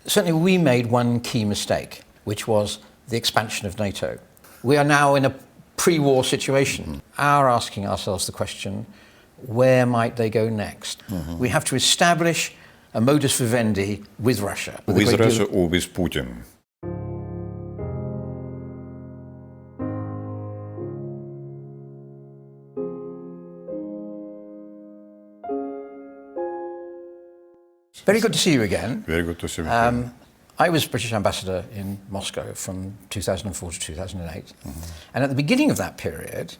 Certainly we made one key mistake, which was the expansion of NATO. We are now in a pre-war situation. Are asking ourselves the question, where might they go next? We have to establish a modus vivendi with Russia. With Russia or with Putin? Very good to see you again. Very good to see you again. I was British ambassador in Moscow from 2004 to 2008. And at the beginning of that period,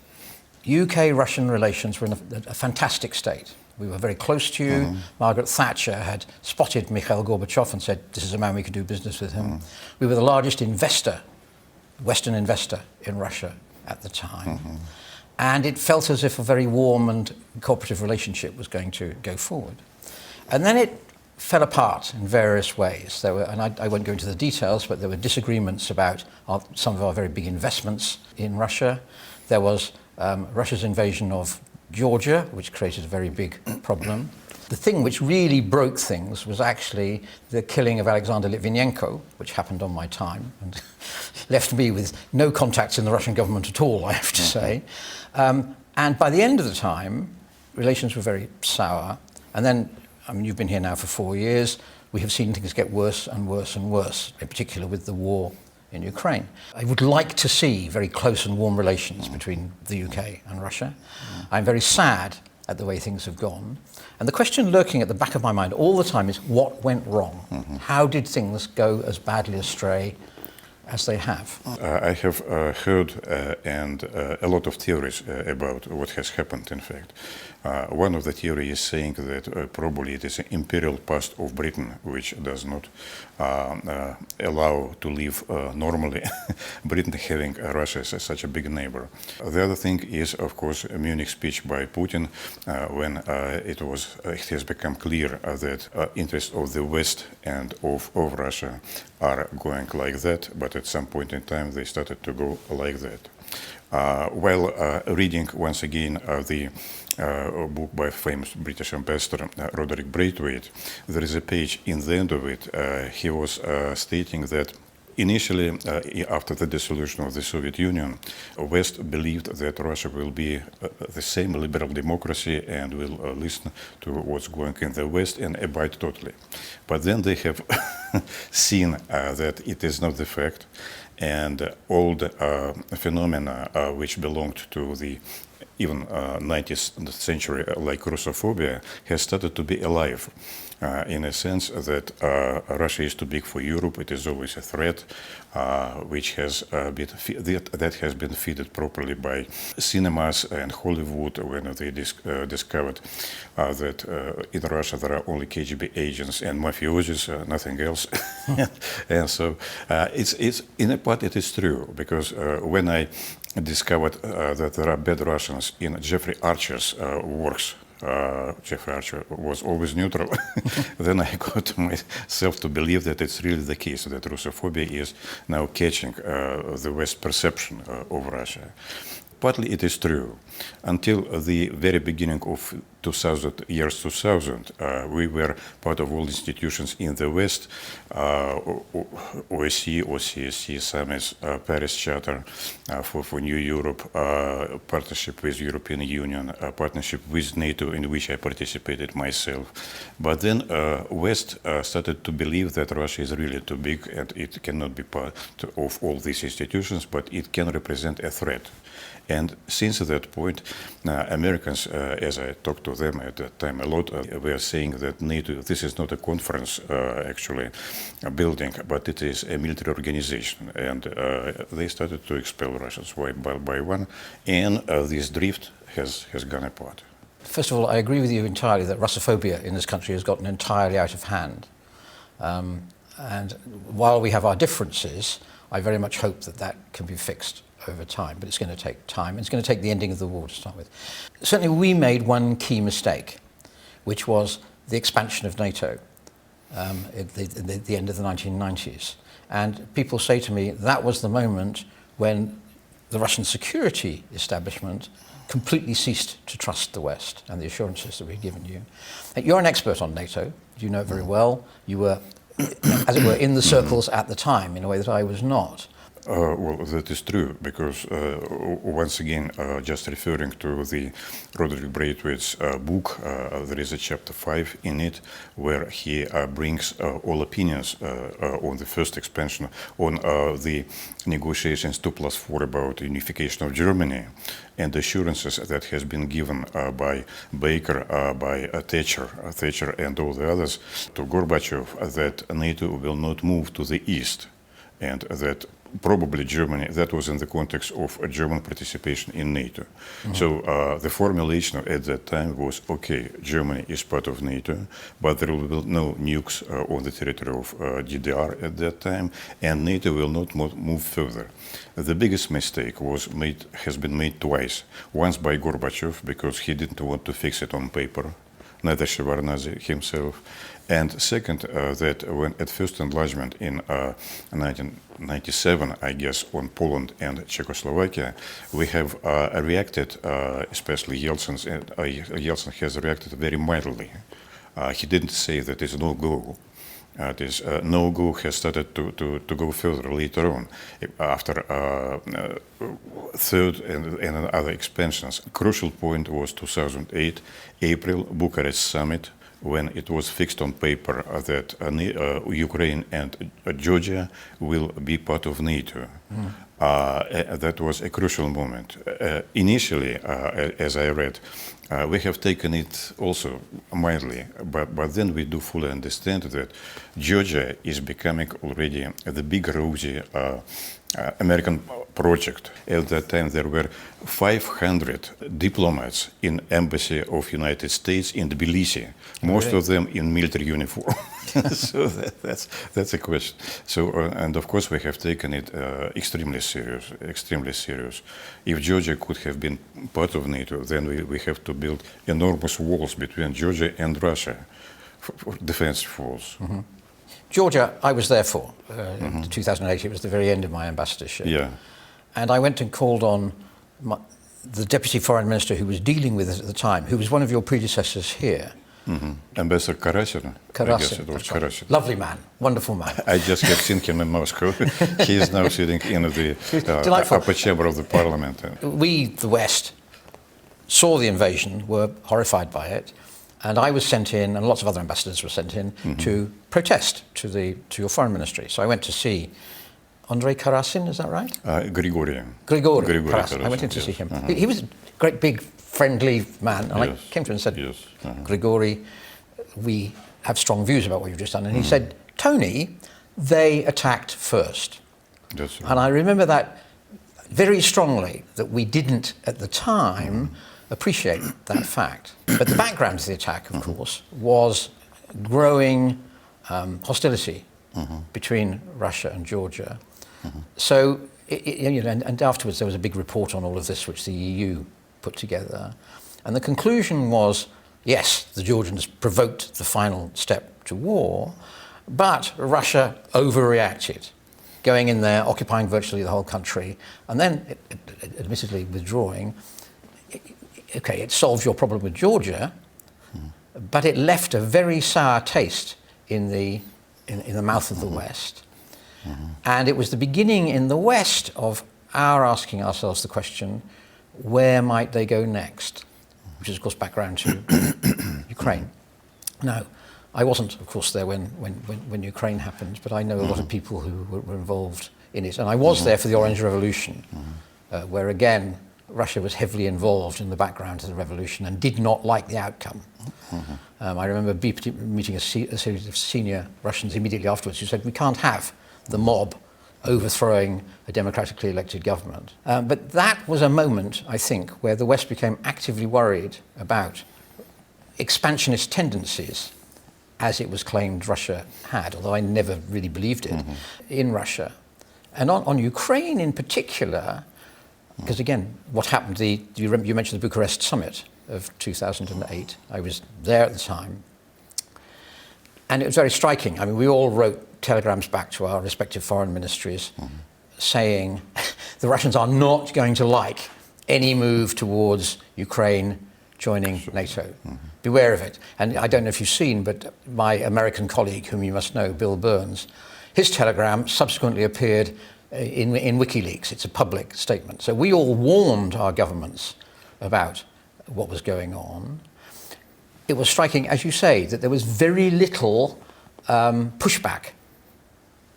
UK-Russian relations were in a fantastic state. We were very close to you. Margaret Thatcher had spotted Mikhail Gorbachev and said, this is a man we could do business with him. We were the largest investor, Western investor in Russia at the time. And it felt as if a very warm and cooperative relationship was going to go forward. And then it fell apart in various ways. There were, and I won't go into the details, but there were disagreements about some of our very big investments in Russia. There was Russia's invasion of Georgia, which created a very big problem. The thing which really broke things was actually the killing of Alexander Litvinenko, which happened on my time and left me with no contacts in the Russian government at all, I have to say. And by the end of the time, relations were very sour. And then, I mean, you've been here now for 4 years. We have seen things get worse and worse and worse, in particular with the war in Ukraine. I would like to see very close and warm relations between the UK and Russia. I'm very sad at the way things have gone. And the question lurking at the back of my mind all the time is, what went wrong? How did things go as badly astray as they have? I have heard and a lot of theories about what has happened, in fact. One of the theories is saying that probably it is an imperial past of Britain which does not allow to live normally, Britain having Russia as such a big neighbor. The other thing is, of course, a Munich speech by Putin when it has become clear that interests of the West and of Russia are going like that, but at some point in time they started to go like that. While reading once again the book by famous British ambassador Roderick Braithwaite, there is a page in the end of it. He was stating that initially, after the dissolution of the Soviet Union, West believed that Russia will be the same liberal democracy and will listen to what's going in the West and abide totally. But then they have seen that it is not the fact, and old phenomena which belonged to the even 19th century, like Russophobia, has started to be alive. In a sense that Russia is too big for Europe. It is always a threat, which has that has been fed properly by cinemas and Hollywood when they discovered that in Russia there are only KGB agents and mafiosos, nothing else. And so it's in a part it is true, because when I discovered that there are bad Russians in Jeffrey Archer's works. Jeffrey Archer was always neutral. Then I got myself to believe that it's really the case, that Russophobia is now catching the West perception of Russia. Partly it is true. Until the very beginning of 2000, we were part of all institutions in the West, OSCE, OCSC, summits, Paris Charter for New Europe, partnership with European Union, partnership with NATO, in which I participated myself. But then West started to believe that Russia is really too big and it cannot be part of all these institutions, but it can represent a threat. And since that point, Americans, as I talked to them at that time a lot, were saying that NATO, this is not a conference, actually, a building, but it is a military organization. And they started to expel Russians one by one, and this drift has gone apart. First of all, I agree with you entirely that Russophobia in this country has gotten entirely out of hand. And while we have our differences, I very much hope that that can be fixed over time, but it's going to take time. It's going to take the ending of the war to start with. Certainly we made one key mistake, which was the expansion of NATO at the end of the 1990s. And people say to me, that was the moment when the Russian security establishment completely ceased to trust the West and the assurances that we'd given you. You're an expert on NATO. You know it very well. You were as it were, in the circles at the time in a way that I was not. Well, that is true, because once again, just referring to the Roderick Braithwaite's book, there is a chapter 5 in it where he brings all opinions on the first expansion, on the negotiations 2+4 about unification of Germany, and the assurances that has been given by Baker, by Thatcher and all the others to Gorbachev, that NATO will not move to the east, and that probably Germany, that was in the context of German participation in NATO. So the formulation at that time was, okay, Germany is part of NATO, but there will be no nukes on the territory of DDR at that time, and NATO will not move further. The biggest mistake has been made twice. Once by Gorbachev, because he didn't want to fix it on paper, neither Shevardnadze himself. And second, that when at first enlargement in 1997, I guess, on Poland and Czechoslovakia, we have reacted, especially Yeltsin has reacted very mildly. He didn't say that it's no-go. This no-go has started to go further later on, after third and other expansions. Crucial point was 2008, April, Bucharest summit, when it was fixed on paper that Ukraine and Georgia will be part of NATO. That was a crucial moment. Initially, as I read, we have taken it also mildly, but then we do fully understand that Georgia is becoming already the big rosy American project. At that time, there were 500 diplomats in embassy of United States in Tbilisi, most of them in military uniform. So that's a question. So, and of course, we have taken it extremely serious, extremely serious. If Georgia could have been part of NATO, then we have to build enormous walls between Georgia and Russia, defensive walls. Georgia, I was there for. In 2008, it was the very end of my ambassadorship. Yeah. And I went and called on the deputy foreign minister who was dealing with it at the time, who was one of your predecessors here. Ambassador Karasin. I guess it was Karasin. Lovely man, wonderful man. I just have seen him in Moscow. He is now sitting in the upper chamber of the parliament. We, the West, saw the invasion, were horrified by it, and I was sent in, and lots of other ambassadors were sent in, to protest to your foreign ministry. So I went to see Andrei Karasin, is that right? Grigori Karasin. Karasin, I went in to see him. He was a great, big, friendly man. And I came to him and said, Grigori, we have strong views about what you've just done. And he said, Tony, they attacked first. That's right. And I remember that very strongly, that we didn't, at the time, appreciate that fact. But the background to the attack, of course, was growing hostility between Russia and Georgia. So, and afterwards there was a big report on all of this, which the EU put together. And the conclusion was, yes, the Georgians provoked the final step to war, but Russia overreacted, going in there, occupying virtually the whole country, and then, admittedly, withdrawing. Okay, it solved your problem with Georgia, but it left a very sour taste in the mouth of the West. And it was the beginning in the West of our asking ourselves the question, where might they go next? Which is, of course, background to Ukraine. Now, I wasn't, of course, there when Ukraine happened, but I know a lot of people who were involved in it. And I was there for the Orange Revolution, where, again, Russia was heavily involved in the background of the revolution and did not like the outcome. I remember meeting a series of senior Russians immediately afterwards who said, we can't have the mob overthrowing a democratically elected government. But that was a moment, I think, where the West became actively worried about expansionist tendencies, as it was claimed Russia had, although I never really believed it, in Russia. And on Ukraine in particular, because again, what happened, you mentioned the Bucharest summit of 2008. I was there at the time. And it was very striking. I mean, we all wrote telegrams back to our respective foreign ministries saying the Russians are not going to like any move towards Ukraine joining NATO. Beware of it. And I don't know if you've seen, but my American colleague, whom you must know, Bill Burns, his telegram subsequently appeared in WikiLeaks. It's a public statement. So we all warned our governments about what was going on. It was striking, as you say, that there was very little pushback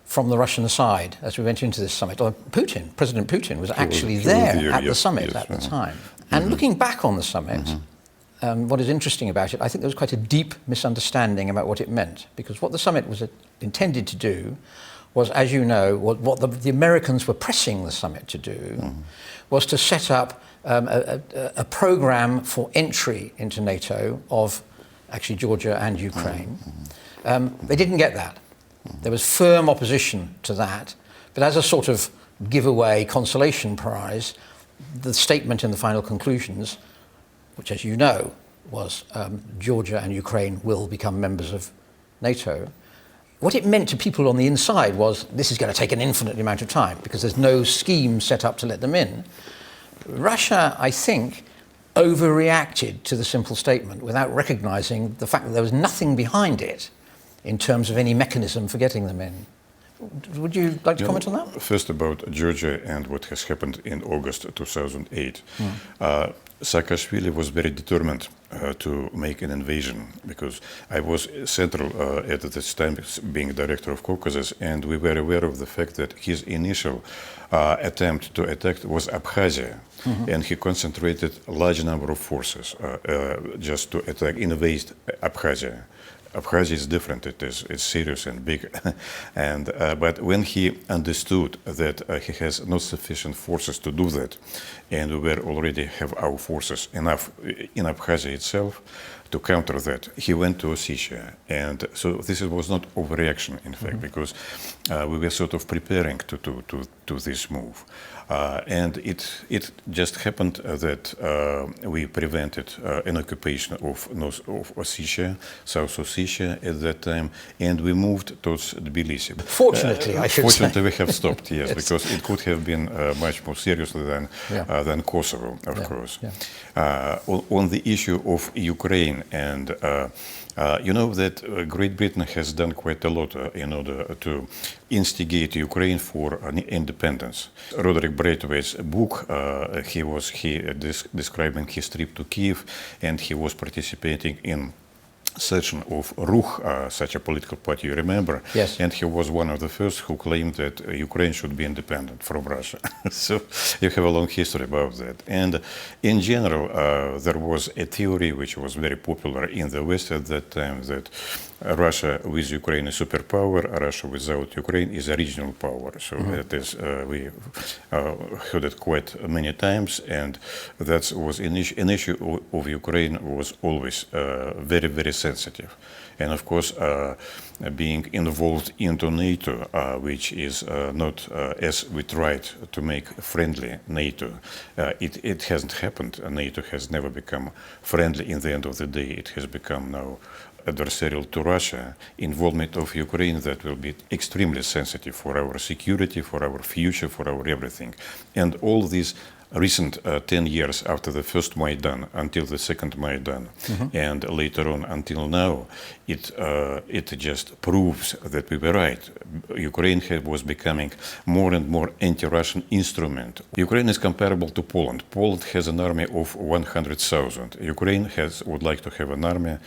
from the Russian side as we went into this summit. President Putin was actually there at the summit at the time. And looking back on the summit, what is interesting about it, I think there was quite a deep misunderstanding about what it meant, because what the summit was intended to do was, as you know, what the Americans were pressing the summit to do was to set up a program for entry into NATO of actually Georgia and Ukraine. They didn't get that. There was firm opposition to that, but as a sort of giveaway consolation prize, the statement in the final conclusions, which, as you know, was Georgia and Ukraine will become members of NATO. What it meant to people on the inside was this is going to take an infinite amount of time because there's no scheme set up to let them in. Russia, I think, overreacted to the simple statement without recognizing the fact that there was nothing behind it in terms of any mechanism for getting them in. Would you like to comment on that? First, about Georgia and what has happened in August 2008. Saakashvili was very determined to make an invasion, because I was central at this time, being director of Caucasus, and we were aware of the fact that his initial attempt to attack was Abkhazia, and he concentrated a large number of forces just to attack, invade Abkhazia. Abkhazia is different. It's serious and big, and but when he understood that he has not sufficient forces to do that, and we were already have our forces enough in Abkhazia itself to counter that, he went to Ossetia, and so this was not overreaction, in fact, because we were sort of preparing to this move. And it just happened that we prevented an occupation of Ossetia, South Ossetia at that time, and we moved towards Tbilisi. Fortunately, I should Fortunately, say. we have stopped, yes, because it could have been much more serious than Kosovo, of course. On the issue of Ukraine, and you know that Great Britain has done quite a lot in order to instigate Ukraine for independence. Roderick Braithwaite's book, he describing his trip to Kiev, and he was participating in session of Ruch, such a political party, you remember? Yes. And he was one of the first who claimed that Ukraine should be independent from Russia. So you have a long history about that. And in general, there was a theory which was very popular in the West at that time, that Russia with Ukraine is superpower, Russia without Ukraine is a regional power. So that is, we heard it quite many times, and that was an issue of Ukraine was always very, very sensitive. And of course, being involved into NATO, which is not as we tried to make friendly NATO, it hasn't happened. NATO has never become friendly in the end of the day. It has become now adversarial to Russia. Involvement of Ukraine, that will be extremely sensitive for our security, for our future, for our everything. And all these recent 10 years after the first Maidan until the second Maidan, and later on until now, it just proves that we were right. Ukraine was becoming more and more anti-Russian instrument. Ukraine is comparable to Poland. Poland has an army of 100,000. Ukraine would like to have an army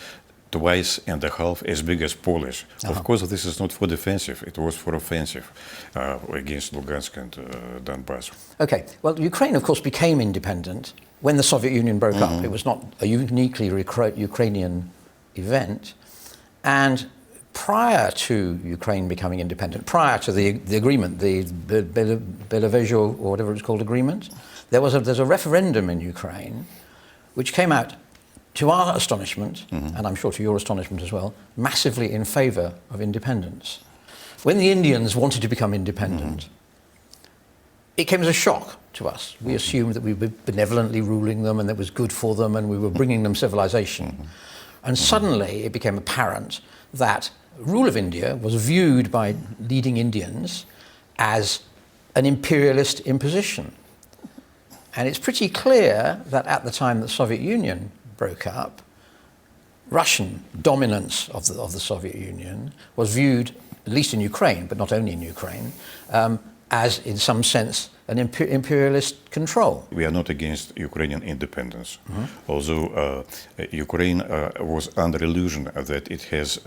twice and a half as big as Polish. Of course, this is not for defensive, it was for offensive against Lugansk and Donbass. Okay, well, Ukraine, of course, became independent when the Soviet Union broke up. It was not a uniquely Ukrainian event. And prior to Ukraine becoming independent, prior to the agreement, the Belavezho, or whatever it's called, agreement, there's a referendum in Ukraine which came out, to our astonishment, and I'm sure to your astonishment as well, massively in favor of independence. When the Indians wanted to become independent, it came as a shock to us. We assumed that we were benevolently ruling them and that it was good for them and we were bringing them civilization. And suddenly it became apparent that rule of India was viewed by leading Indians as an imperialist imposition. And it's pretty clear that at the time the Soviet Union broke up, Russian dominance of the Soviet Union was viewed, at least in Ukraine, but not only in Ukraine, as, in some sense, an imperialist control. We are not against Ukrainian independence, although Ukraine was under illusion that it has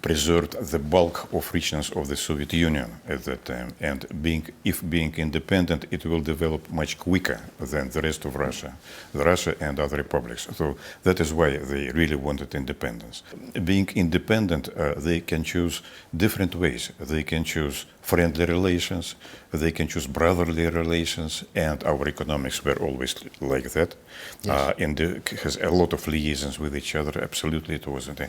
preserved the bulk of richness of the Soviet Union at that time, and if being independent, it will develop much quicker than the rest of Russia and other republics. So that is why they really wanted independence. Being independent, they can choose different ways. They can choose friendly relations, they can choose brotherly relations, and our economics were always like that. Yes. And has a lot of liaisons with each other. Absolutely, it wasn't.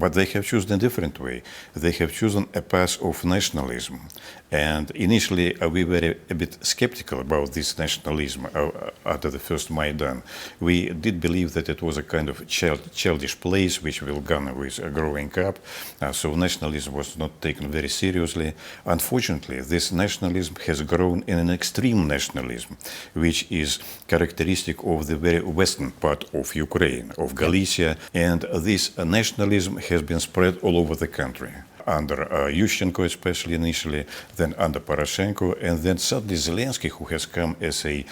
But they have chosen a different way. They have chosen a path of nationalism. And initially, we were a bit skeptical about this nationalism after the first Maidan. We did believe that it was a kind of childish place which will go with growing up. So nationalism was not taken very seriously. Unfortunately, this nationalism has grown in an extreme nationalism, which is characteristic of the very western part of Ukraine, of Galicia, and this nationalism has been spread all over the country. Under Yushchenko, especially initially, then under Poroshenko, and then suddenly Zelensky, who has come as a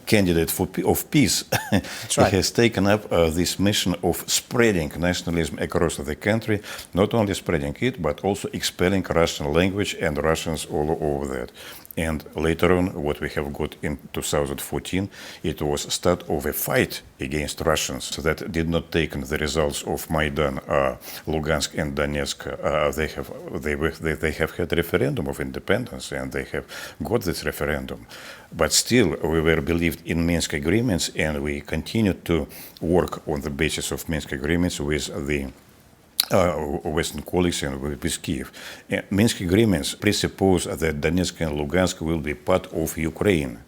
candidate of peace, right. He has taken up this mission of spreading nationalism across the country, not only spreading it, but also expelling Russian language and Russians all over that. And later on, what we have got in 2014, it was start of a fight against Russians that did not take the results of Maidan, Lugansk and Donetsk. They have had a referendum of independence, and they have got this referendum. But still, we were believed in Minsk agreements, and we continued to work on the basis of Minsk agreements with the Western colleagues and with Kiev. Minsk agreements presuppose that Donetsk and Lugansk will be part of Ukraine.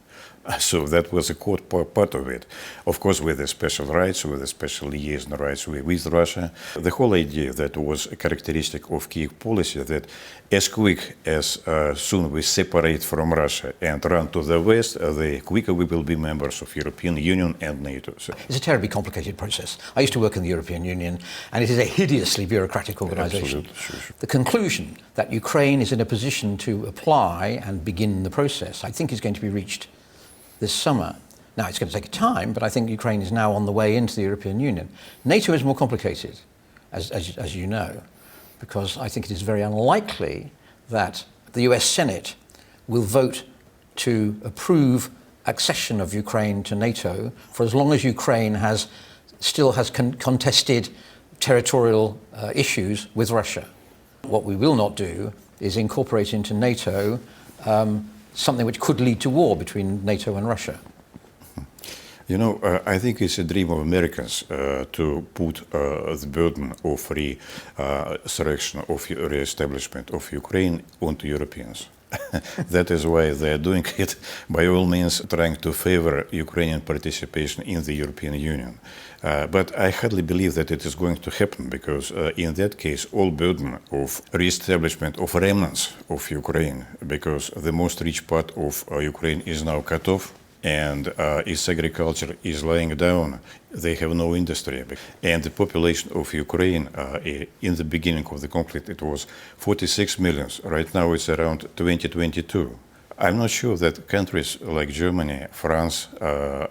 So that was a core part of it. Of course, with the special rights, with the special liaison rights with Russia. The whole idea that was a characteristic of Kiev policy that as quick as soon we separate from Russia and run to the West, the quicker we will be members of European Union and NATO. So it's a terribly complicated process. I used to work in the European Union, and it is a hideously bureaucratic organization. Absolutely, sure. The conclusion that Ukraine is in a position to apply and begin the process, I think, is going to be reached this summer. Now, it's going to take time, but I think Ukraine is now on the way into the European Union. NATO is more complicated, as you know, because I think it is very unlikely that the US Senate will vote to approve accession of Ukraine to NATO for as long as Ukraine still has contested territorial issues with Russia. What we will not do is incorporate into NATO something which could lead to war between NATO and Russia. You know, I think it's a dream of Americans to put the burden of resurrection, of re-establishment of Ukraine onto Europeans. That is why they are doing it, by all means trying to favor Ukrainian participation in the European Union. But I hardly believe that it is going to happen, because in that case, all burden of re-establishment of remnants of Ukraine, because the most rich part of Ukraine is now cut off, and its agriculture is lying down. They have no industry. And the population of Ukraine, in the beginning of the conflict, it was 46 million. Right now it's around 22. I'm not sure that countries like Germany, France,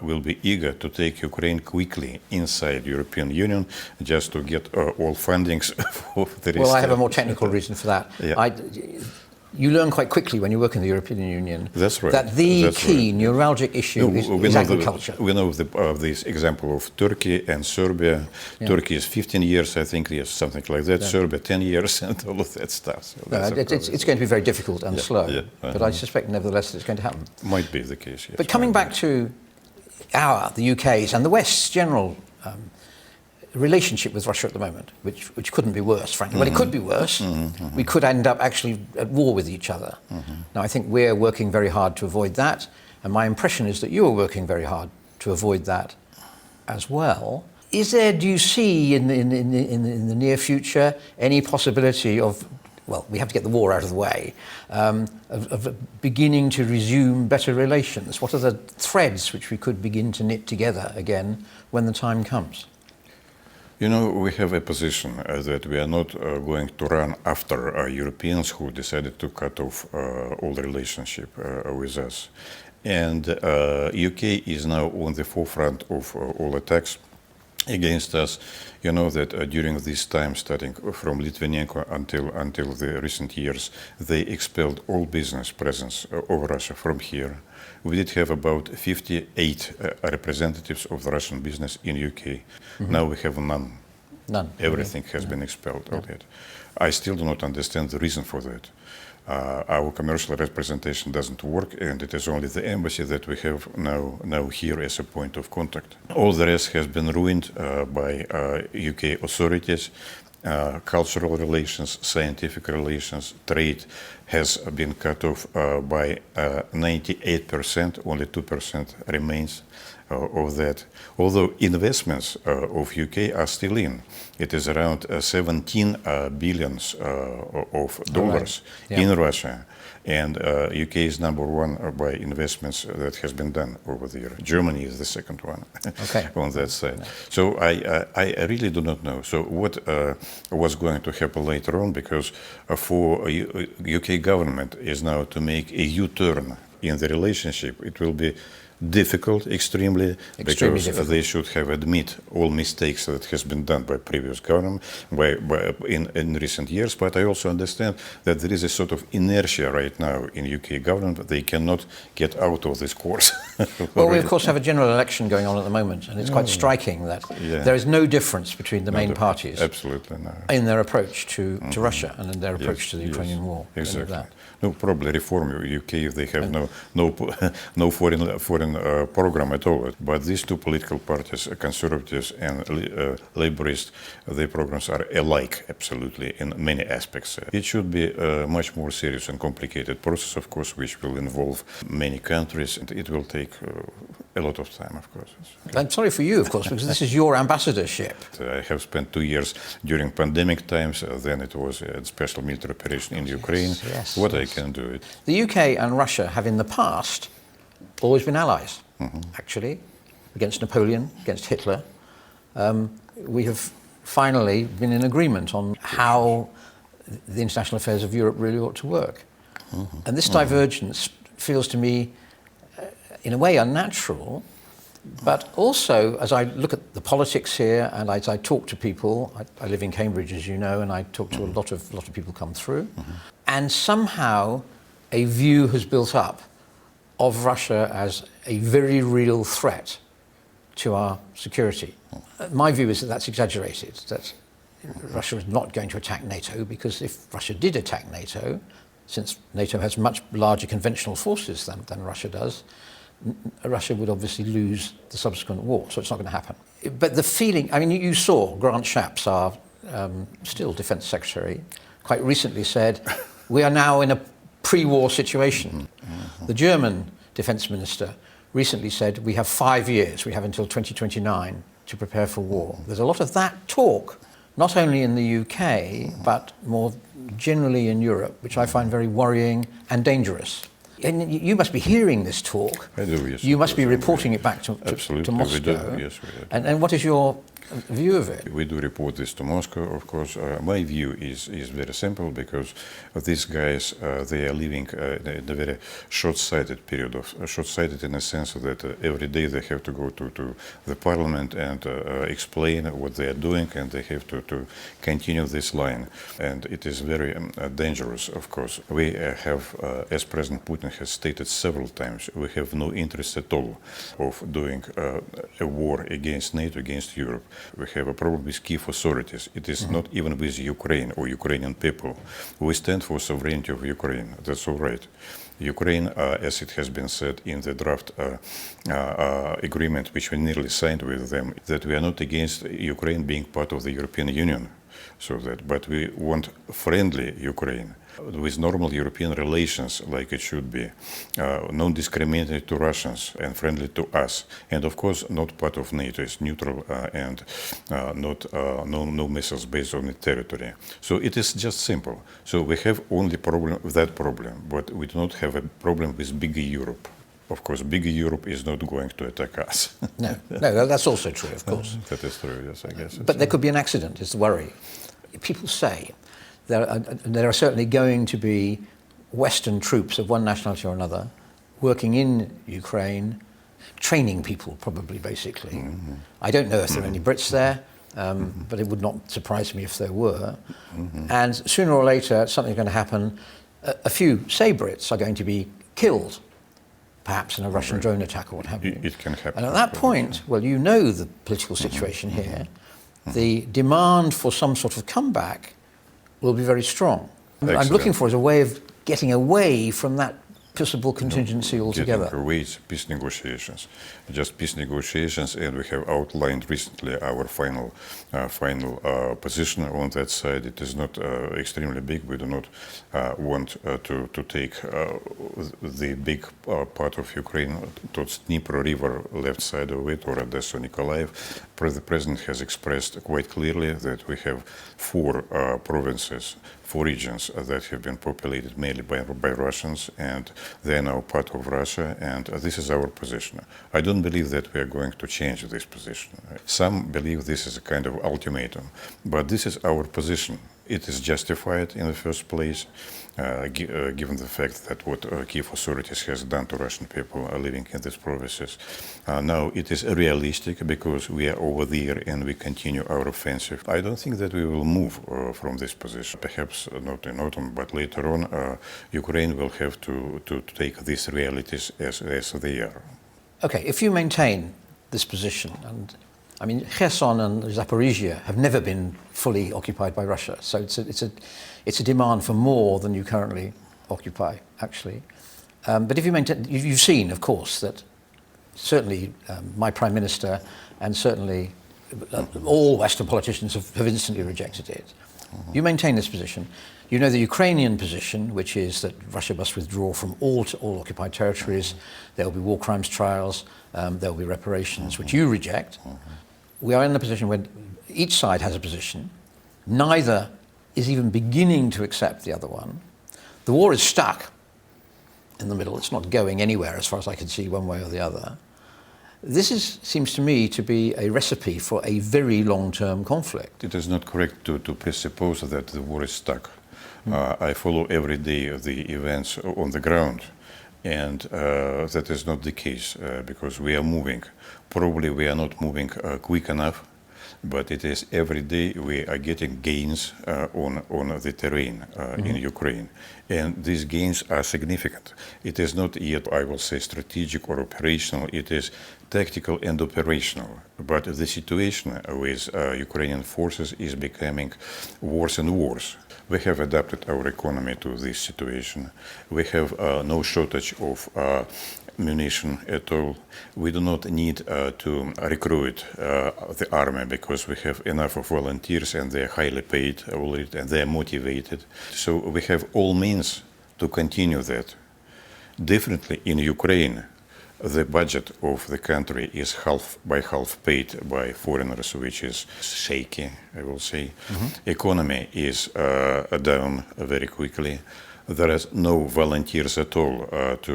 will be eager to take Ukraine quickly inside the European Union just to get all fundings for the Well, I have a more technical reason for that. Yeah. You learn quite quickly when you work in the European Union That's right. that the That's key right. neuralgic issue is agriculture. We know this example of Turkey and Serbia. Yeah. Turkey is 15 years, I think, yes, something like that. Yeah. Serbia 10 years, and all of that stuff. So it's going to be very difficult and slow, but I suspect nevertheless that it's going to happen. Might be the case, yes. But coming back to the UK's and the West's general relationship with Russia at the moment, which couldn't be worse, frankly. Well, it could be worse. We could end up actually at war with each other. Now, I think we're working very hard to avoid that, and my impression is that you are working very hard to avoid that as well. Do you see in the near future any possibility of well, we have to get the war out of the way, of beginning to resume better relations? What are the threads which we could begin to knit together again when the time comes? You know, we have a position that we are not going to run after Europeans who decided to cut off all the relationship with us. And UK is now on the forefront of all attacks against us. You know that during this time, starting from Litvinenko until the recent years, they expelled all business presence of Russia from here. We did have about 58 representatives of the Russian business in UK. Mm-hmm. Now we have none. None. Everything has been expelled out yet. I still do not understand the reason for that. Our commercial representation doesn't work, and it is only the embassy that we have now here as a point of contact. All the rest has been ruined by UK authorities. Cultural relations, scientific relations, trade has been cut off by 98%, only 2% remains of that. Although investments of UK are still in. It is around 17 billions of dollars in Russia. And UK is number one by investments that has been done over there. Germany is the second one on that side. Yeah. So I really do not know. So what was going to happen later on, because for UK government is now to make a U-turn in the relationship. It will be difficult, extremely because difficult. They should have admit all mistakes that has been done by previous government in recent years. But I also understand that there is a sort of inertia right now in UK government. They cannot get out of this course. Well, we of course have a general election going on at the moment, and it's quite striking that there is no difference between the main parties in their approach to Russia and in their approach to the Ukrainian war. Exactly. No, probably reform UK. They have no foreign program at all. But these two political parties, conservatives and laborists, their programs are alike, absolutely, in many aspects. It should be a much more serious and complicated process, of course, which will involve many countries, and it will take a lot of time, of course. I'm sorry for you, of course, because this is your ambassadorship. I have spent 2 years during pandemic times. Then it was a special military operation in Ukraine. What I can do it. The UK and Russia have in the past always been allies, actually, against Napoleon, against Hitler. We have finally been in agreement on how the international affairs of Europe really ought to work. And this divergence feels to me, in a way, unnatural, but also, as I look at the politics here and as I talk to people, I live in Cambridge, as you know, and I talk to a lot of people come through, and somehow a view has built up of Russia as a very real threat to our security. My view is that that's exaggerated, that Russia is not going to attack NATO, because if Russia did attack NATO, since NATO has much larger conventional forces than Russia does, Russia would obviously lose the subsequent war, so it's not going to happen. But the feeling, I mean, you saw Grant Shapps, our still Defence Secretary, quite recently said, we are now in a pre-war situation. The German Defence Minister recently said, we have 5 years, we have until 2029 to prepare for war. There's a lot of that talk, not only in the UK, but more generally in Europe, which I find very worrying and dangerous. And you must be hearing this talk. I do, yes. You must be reporting it back to Moscow. We do. Yes, we do. And what is your view of it? We do report this to Moscow, of course. My view is very simple, because these guys, they are living in a very short-sighted period short-sighted in the sense that every day they have to go to the parliament and explain what they are doing, and they have to continue this line. And it is very dangerous, of course. We have, as President Putin has stated several times, we have no interest at all of doing a war against NATO, against Europe. We have a problem with Kiev authorities. It is not even with Ukraine or Ukrainian people. We stand for sovereignty of Ukraine. That's all right. Ukraine, as it has been said in the draft agreement which we nearly signed with them, that we are not against Ukraine being part of the European Union. So that, but we want friendly Ukraine with normal European relations like it should be, non-discriminatory to Russians and friendly to us, and of course not part of NATO, it's neutral and no missiles based on its territory. So it is just simple. So we have only problem with that problem, but we do not have a problem with bigger Europe. Of course, bigger Europe is not going to attack us. No, that's also true, of course. That is true, yes, I guess. But there could be an accident, is the worry. People say there are certainly going to be Western troops of one nationality or another working in Ukraine, training people probably, basically. Mm-hmm. I don't know if there are any Brits there, but it would not surprise me if there were. Mm-hmm. And sooner or later, something's going to happen. A few, say Brits, are going to be killed, perhaps in a Russian drone attack or what have you. It can happen. And at that point, well, you know the political situation here. The demand for some sort of comeback will be very strong. Excellent. I'm looking for is a way of getting away from that possible contingency altogether. Getting away is peace negotiations, just peace negotiations, and we have outlined recently our final position on that side. It is not extremely big. We do not want to take the big part of Ukraine towards Dnieper River, left side of it, or Odessa, Nikolaev. The president has expressed quite clearly that we have four provinces, four regions that have been populated mainly by Russians, and they are now part of Russia, and this is our position. I don't believe that we are going to change this position. Some believe this is a kind of ultimatum, but this is our position. It is justified in the first place, given the fact that what Kiev authorities has done to Russian people living in these provinces. Now it is realistic because we are over there and we continue our offensive. I don't think that we will move from this position. Perhaps not in autumn, but later on, Ukraine will have to take these realities as they are. Okay, if you maintain this position, and I mean, Kherson and Zaporizhia have never been fully occupied by Russia, so it's a demand for more than you currently occupy, actually. But if you maintain, you've seen, of course, that certainly my Prime Minister and certainly all Western politicians have instantly rejected it. You maintain this position. You know the Ukrainian position, which is that Russia must withdraw from all occupied territories. There will be war crimes trials. There will be reparations, which you reject. We are in a position where each side has a position. Neither is even beginning to accept the other one. The war is stuck in the middle. It's not going anywhere as far as I can see one way or the other. This seems to me to be a recipe for a very long-term conflict. It is not correct to presuppose that the war is stuck. I follow every day the events on the ground, and that is not the case because we are moving. Probably we are not moving quick enough, but it is every day we are getting gains on the terrain in Ukraine. And these gains are significant. It is not yet, I will say, strategic or operational. It is tactical and operational. But the situation with Ukrainian forces is becoming worse and worse. We have adapted our economy to this situation. We have no shortage of munition at all. We do not need to recruit the army because we have enough of volunteers and they are highly paid already and they are motivated. So we have all means to continue that. Definitely in Ukraine, the budget of the country is half by half paid by foreigners, which is shaky, I will say. Economy is down very quickly. There is no volunteers at all to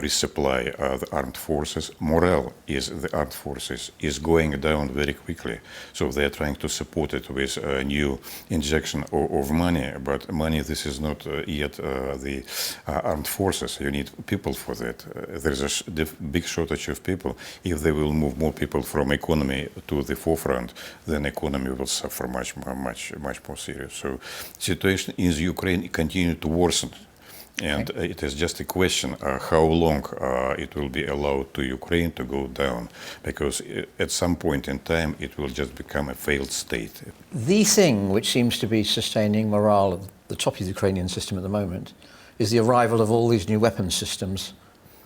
resupply the armed forces. Morale is the armed forces is going down very quickly. So they are trying to support it with a new injection of money. But money, this is not yet the armed forces. You need people for that. There is a big shortage of people. If they will move more people from economy to the forefront, then economy will suffer much more serious. So situation in Ukraine continues to worsen. And it is just a question how long it will be allowed to Ukraine to go down, because at some point in time it will just become a failed state. The thing which seems to be sustaining morale at the top of the Ukrainian system at the moment is the arrival of all these new weapons systems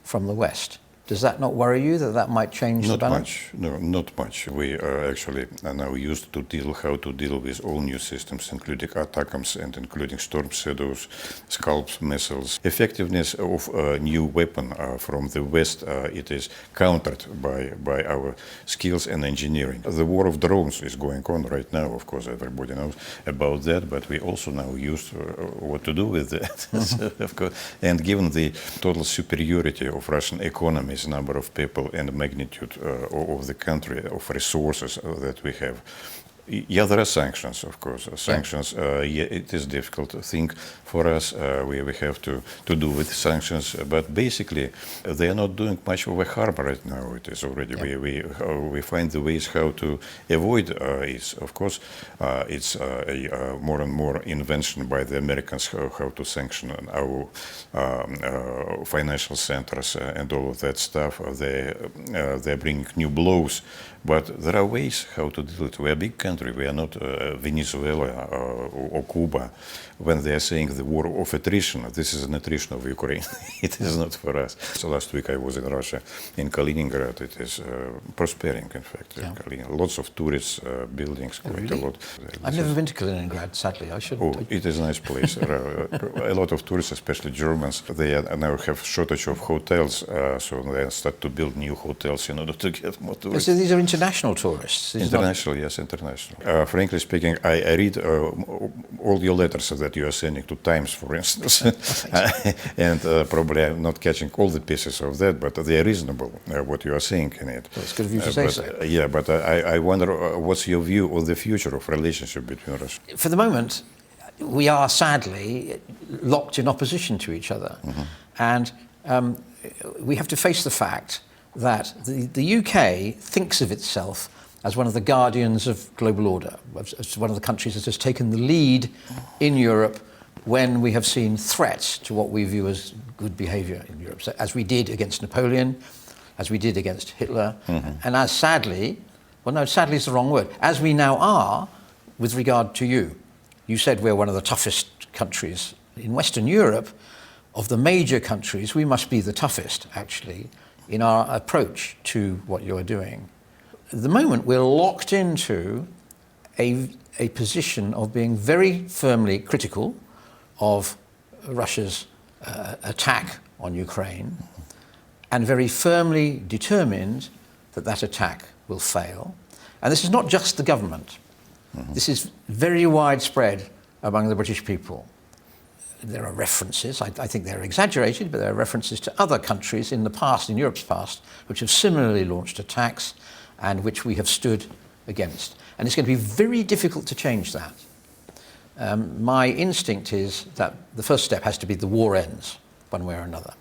from the West. Does that not worry you that that might change the Not balance? much. No, not much. We actually are now used to how to deal with all new systems, including ATACMS and including Storm Shadows, Scalps, missiles. Effectiveness of a new weapon from the West, it is countered by our skills and engineering. The war of drones is going on right now. Of course, everybody knows about that, but we also now use what to do with that. Of course. And given the total superiority of Russian economies, number of people and magnitude of the country, of resources that we have. Yeah, there are sanctions, of course. Sanctions, it is a difficult thing for us. We have to do with sanctions, but basically they are not doing much of a harm right now. It is already, we find the ways how to avoid it. Of course, it's a more and more invention by the Americans how to sanction our financial centers and all of that stuff. They're bringing new blows. But there are ways how to deal with it. We are a big country. We are not Venezuela or Cuba. When they are saying the war of attrition, this is an attrition of Ukraine. It is not for us. So last week I was in Russia, in Kaliningrad. It is prospering, in fact. Yeah. Lots of tourist buildings, quite a lot. I've never been to Kaliningrad, sadly. I should. Oh, it is a nice place. A lot of tourists, especially Germans, they now have shortage of hotels, so they start to build new hotels in order to get more tourists. So these are international tourists? International, yes, international. Frankly speaking, I read all your letters that you are sending to Times, for instance, and probably I'm not catching all the pieces of that, but they are reasonable, what you are saying in it. Well, it's good of you to say so. Yeah, but I wonder what's your view on the future of relationship between Russia? For the moment, we are sadly locked in opposition to each other. And we have to face the fact that the UK thinks of itself as one of the guardians of global order, as one of the countries that has taken the lead in Europe when we have seen threats to what we view as good behavior in Europe. So as we did against Napoleon, as we did against Hitler, and as sadly, well no, sadly is the wrong word, as we now are with regard to you. You said we're one of the toughest countries in Western Europe. Of the major countries, we must be the toughest, actually, in our approach to what you're doing. At the moment, we're locked into a position of being very firmly critical of Russia's attack on Ukraine and very firmly determined that that attack will fail. And this is not just the government. This is very widespread among the British people. There are references, I think they're exaggerated, but there are references to other countries in the past, in Europe's past, which have similarly launched attacks and which we have stood against. And it's going to be very difficult to change that. My instinct is that the first step has to be the war ends, one way or another.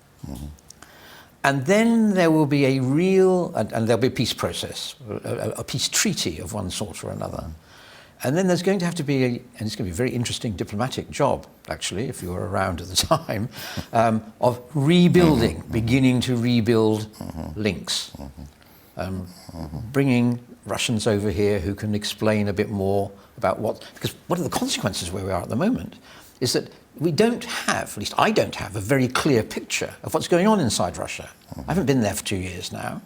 And then there will be a real, and there'll be a peace process, a peace treaty of one sort or another. And then there's going to have to be, and it's going to be a very interesting diplomatic job, actually, if you were around at the time, of rebuilding, beginning to rebuild links. Bringing Russians over here who can explain a bit more about because one of the consequences where we are at the moment is that we don't have, at least I don't have, a very clear picture of what's going on inside Russia. I haven't been there for 2 years now.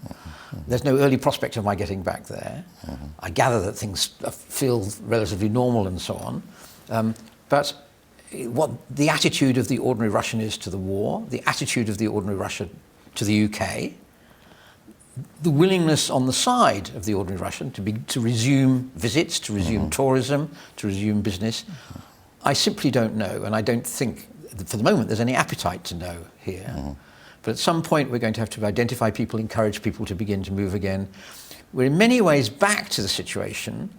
There's no early prospect of my getting back there. I gather that things feel relatively normal and so on. But what the attitude of the ordinary Russian is to the war, the attitude of the ordinary Russian to the UK, the willingness on the side of the ordinary Russian to resume visits, to resume tourism, to resume business, I simply don't know, and I don't think, for the moment, there's any appetite to know here. But at some point, we're going to have to identify people, encourage people to begin to move again. We're in many ways back to the situation,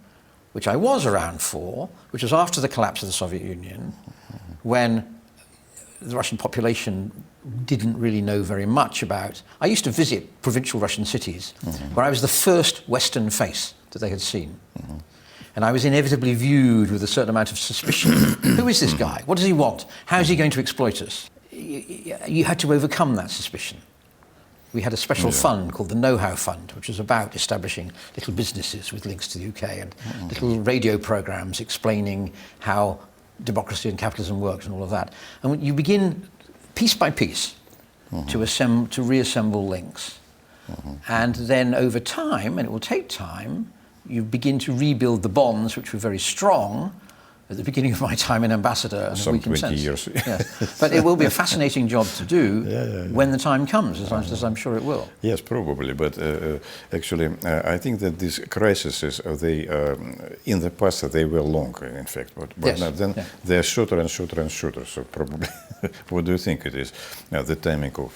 which I was around for, which was after the collapse of the Soviet Union, when the Russian population didn't really know very much about. I used to visit provincial Russian cities where I was the first Western face that they had seen. And I was inevitably viewed with a certain amount of suspicion. Who is this guy? What does he want? How is he going to exploit us? You had to overcome that suspicion. We had a special fund called the Know-How Fund, which was about establishing little businesses with links to the UK and little radio programs explaining how democracy and capitalism works and all of that. And when you begin piece by piece to reassemble links, And then over time, and it will take time, you begin to rebuild the bonds, which were very strong at the beginning of my time in ambassador. And Some 20 sense. years. Yeah. But it will be a fascinating job to do when the time comes, as I'm sure it will. Yes, probably. But actually, I think that these crises, they in the past, they were long, in fact. But now, then they're shorter and shorter and shorter. So probably, what do you think it is? The timing of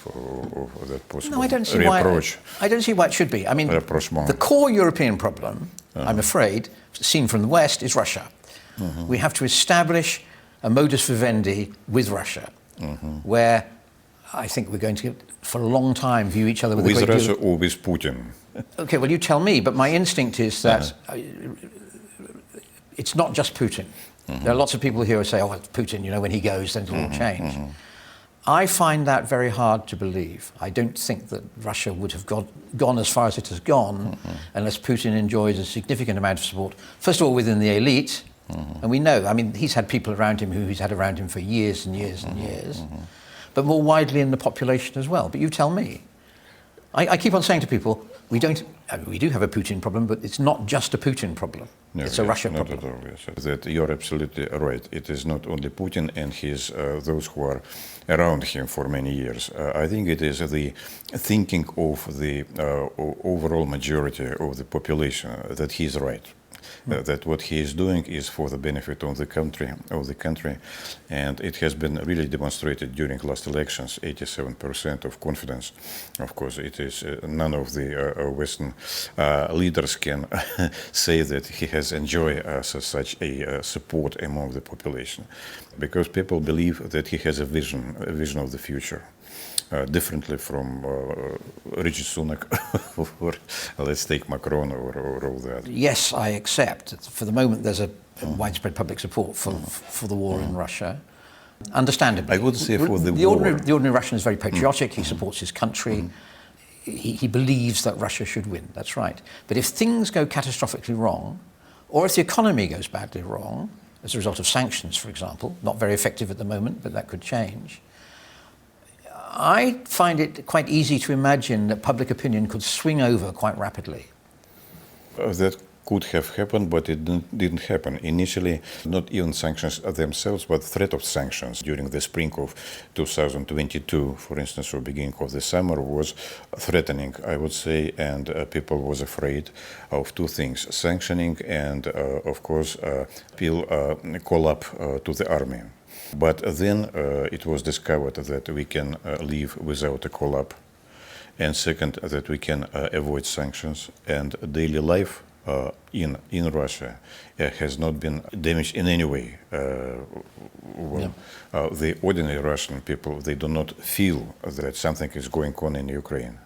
that possible reapproach? I don't see why it should be. I mean, the core European problem, I'm afraid, seen from the West, is Russia. We have to establish a modus vivendi with Russia, where I think we're going to, for a long time, view each other with a great Russia deal or with Putin? Okay, well, you tell me, but my instinct is that it's not just Putin. There are lots of people here who say, oh, it's Putin, you know, when he goes, then it'll all change. I find that very hard to believe. I don't think that Russia would have gone as far as it has gone unless Putin enjoys a significant amount of support, first of all, within the elite. And we know, I mean, he's had people around him who he's had around him for years and years and years, but more widely in the population as well. But you tell me. I keep on saying to people, we do have a Putin problem, but it's not just a Putin problem. No, it's a Russia problem. Not at all, yes. That you're absolutely right. It is not only Putin and those who are around him for many years. I think it is the thinking of the overall majority of the population that he's right. That what he is doing is for the benefit of the country, and it has been really demonstrated during last elections. 87% of confidence. Of course, it is none of the Western leaders can say that he has enjoyed such a support among the population, because people believe that he has a vision of the future. Differently from Richard Sunak, or let's take Macron or all that. Yes, I accept. For the moment, there's a widespread public support for the war in Russia. Understandably. I would say for the war. The ordinary Russian is very patriotic. He supports his country. He believes that Russia should win. That's right. But if things go catastrophically wrong, or if the economy goes badly wrong, as a result of sanctions, for example, not very effective at the moment, but that could change, I find it quite easy to imagine that public opinion could swing over quite rapidly. That could have happened, but it didn't happen. Initially, not even sanctions themselves, but threat of sanctions during the spring of 2022, for instance, or beginning of the summer, was threatening, I would say, and people was afraid of two things: sanctioning and, of course, people call up to the army. But then it was discovered that we can live without a call-up, and second, that we can avoid sanctions, and daily life in Russia has not been damaged in any way. The ordinary Russian people, they do not feel that something is going on in Ukraine.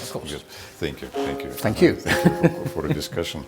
Of course. Yes. Thank you. Thank you for a discussion.